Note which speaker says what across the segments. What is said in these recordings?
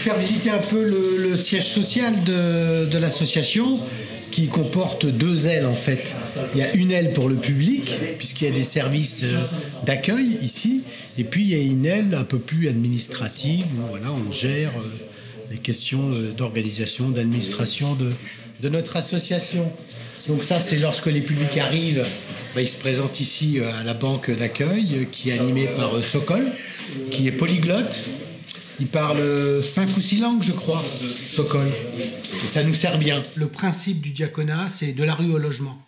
Speaker 1: faire visiter un peu le siège social de l'association, qui comporte 2 ailes en fait. Il y a une aile pour le public, puisqu'il y a des services d'accueil ici, et puis il y a une aile un peu plus administrative, où voilà, on gère les questions d'organisation, d'administration de notre association. Donc ça, c'est lorsque les publics arrivent, ils se présentent ici à la banque d'accueil, qui est animée par Sokol, qui est polyglotte. Il parle 5 ou 6 langues, je crois, Sokol. Et ça nous sert bien. Le principe du diaconat, c'est de la rue au logement.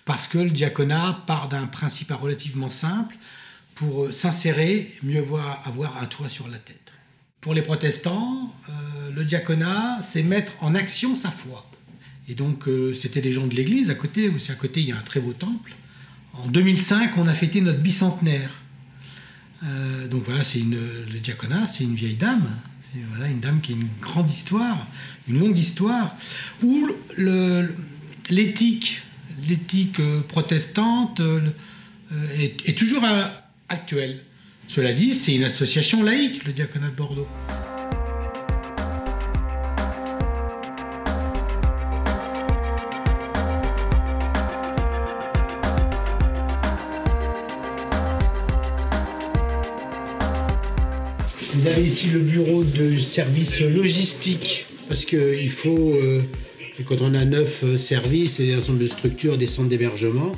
Speaker 1: Parce que le diaconat part d'un principe relativement simple. Pour s'insérer, mieux vaut avoir un toit sur la tête. Pour les protestants, le diaconat, c'est mettre en action sa foi. Et donc, c'était des gens de l'église à côté. Aussi à côté, il y a un très beau temple. En 2005, on a fêté notre bicentenaire. Donc voilà, le diaconat, c'est une vieille dame. C'est voilà, une dame qui a une grande histoire, une longue histoire, où l'éthique protestante est toujours actuelle. Cela dit, c'est une association laïque, le diaconat de Bordeaux. Vous avez ici le bureau de service logistique, parce qu'il faut, quand on a 9 services et un ensemble de structures, des centres d'hébergement,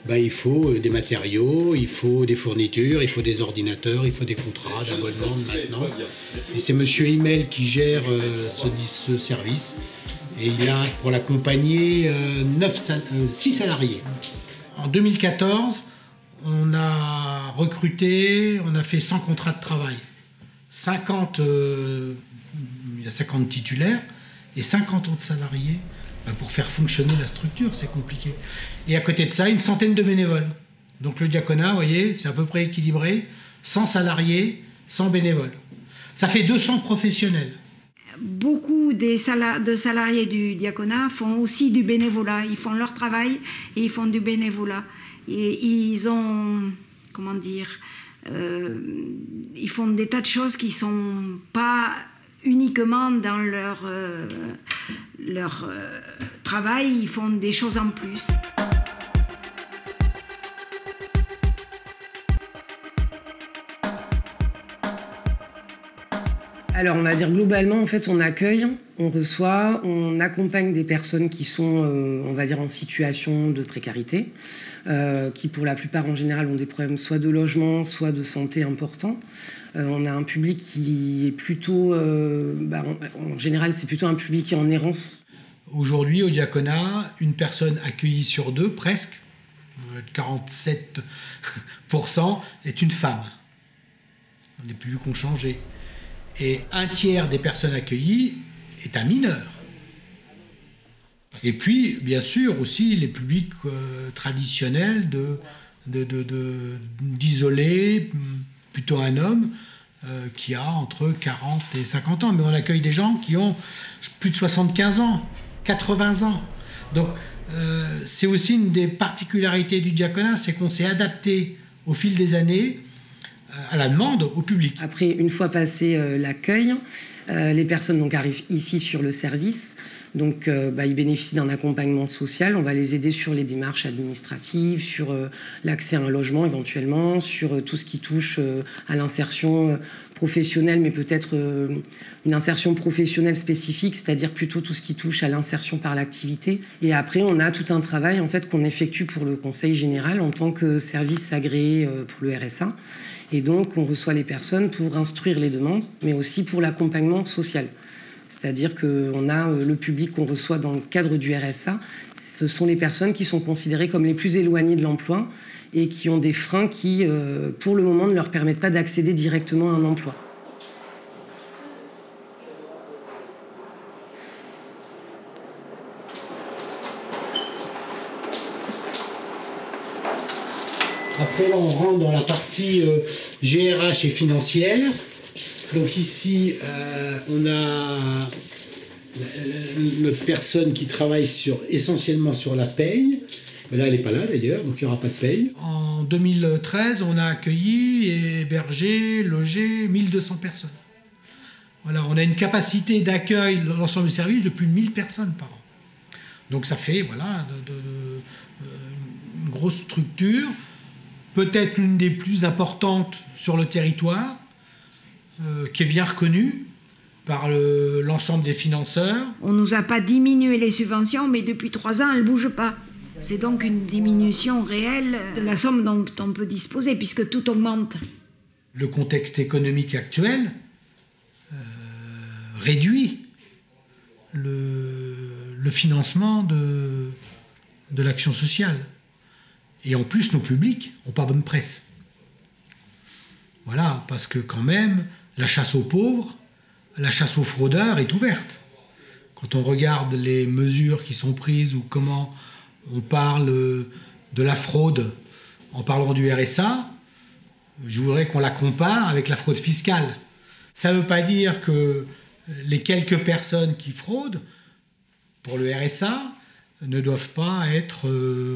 Speaker 1: il faut des matériaux, il faut des fournitures, il faut des ordinateurs, il faut des contrats d'abonnement, de maintenance. Et c'est monsieur Himmel qui gère ce service. Et il a, pour l'accompagner, 6 salariés. En 2014, on a recruté, on a fait 100 contrats de travail. Il y a 50 titulaires et 50 autres salariés. Pour faire fonctionner la structure, c'est compliqué. Et à côté de ça, une centaine de bénévoles. Donc le diaconat, vous voyez, c'est à peu près équilibré. 100 salariés, 100 bénévoles. Ça fait 200 professionnels.
Speaker 2: Beaucoup de salariés du diaconat font aussi du bénévolat. Ils font leur travail et ils font du bénévolat. Et ils ont, comment dire, ils font des tas de choses qui ne sont pas uniquement dans leur travail, ils font des choses en plus.
Speaker 3: Alors on va dire globalement, en fait, on accueille, on reçoit, on accompagne des personnes qui sont, on va dire, en situation de précarité, qui pour la plupart en général ont des problèmes soit de logement, soit de santé importants. On a un public qui est plutôt, en général c'est plutôt un public qui est en errance.
Speaker 1: Aujourd'hui au diaconat, une personne accueillie sur 2, presque, 47% est une femme. Les publics ont changé. Et 1/3 des personnes accueillies est un mineur. Et puis, bien sûr, aussi les publics traditionnels d'isolés, plutôt un homme qui a entre 40 et 50 ans. Mais on accueille des gens qui ont plus de 75 ans, 80 ans. Donc, c'est aussi une des particularités du diaconat, c'est qu'on s'est adapté au fil des années à la demande au public.
Speaker 3: Après, une fois passé l'accueil, les personnes donc arrivent ici sur le service. Donc, ils bénéficient d'un accompagnement social. On va les aider sur les démarches administratives, sur l'accès à un logement éventuellement, sur tout ce qui touche à l'insertion professionnelle, mais peut-être une insertion professionnelle spécifique, c'est-à-dire plutôt tout ce qui touche à l'insertion par l'activité. Et après, on a tout un travail en fait qu'on effectue pour le Conseil général en tant que service agréé pour le RSA. Et donc, on reçoit les personnes pour instruire les demandes, mais aussi pour l'accompagnement social. C'est-à-dire qu'on a le public qu'on reçoit dans le cadre du RSA. Ce sont les personnes qui sont considérées comme les plus éloignées de l'emploi et qui ont des freins qui, pour le moment, ne leur permettent pas d'accéder directement à un emploi.
Speaker 1: Après, là, on rentre dans la partie GRH et financière. Donc ici, on a notre personne qui travaille essentiellement sur la paye. Mais là, elle n'est pas là d'ailleurs, donc il n'y aura pas de paye. En 2013, on a accueilli, hébergé, logé 1200 personnes. Voilà, on a une capacité d'accueil dans l'ensemble du service de plus de 1000 personnes par an. Donc ça fait voilà, une grosse structure, peut-être l'une des plus importantes sur le territoire, qui est bien reconnue par l'ensemble des financeurs.
Speaker 2: On ne nous a pas diminué les subventions, mais depuis 3 ans, elles ne bougent pas. C'est donc une diminution réelle de la somme dont on peut disposer, puisque tout augmente.
Speaker 1: Le contexte économique actuel réduit le financement de l'action sociale. Et en plus, nos publics n'ont pas bonne presse. Voilà, parce que quand même, la chasse aux pauvres, la chasse aux fraudeurs est ouverte. Quand on regarde les mesures qui sont prises ou comment on parle de la fraude en parlant du RSA, je voudrais qu'on la compare avec la fraude fiscale. Ça ne veut pas dire que les quelques personnes qui fraudent pour le RSA ne doivent pas être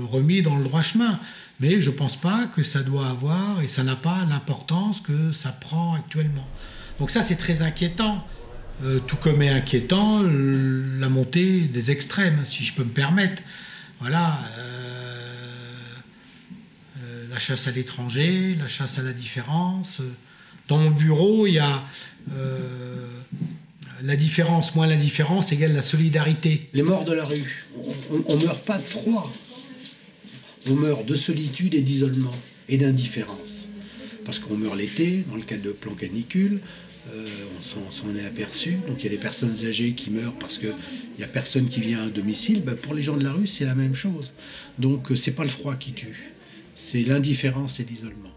Speaker 1: remis dans le droit chemin. Mais je ne pense pas que ça doit avoir, et ça n'a pas l'importance que ça prend actuellement. Donc ça, c'est très inquiétant. Tout comme est inquiétant la montée des extrêmes, si je peux me permettre. Voilà, la chasse à l'étranger, la chasse à la différence. Dans mon bureau, il y a la différence moins l'indifférence égale la solidarité. Les morts de la rue, on ne meurt pas de froid. On meurt de solitude et d'isolement et d'indifférence. Parce qu'on meurt l'été, dans le cadre de plan canicule, on s'en est aperçu. Donc il y a des personnes âgées qui meurent parce qu'il n'y a personne qui vient à domicile. Ben, pour les gens de la rue, c'est la même chose. Donc c'est pas le froid qui tue, c'est l'indifférence et l'isolement.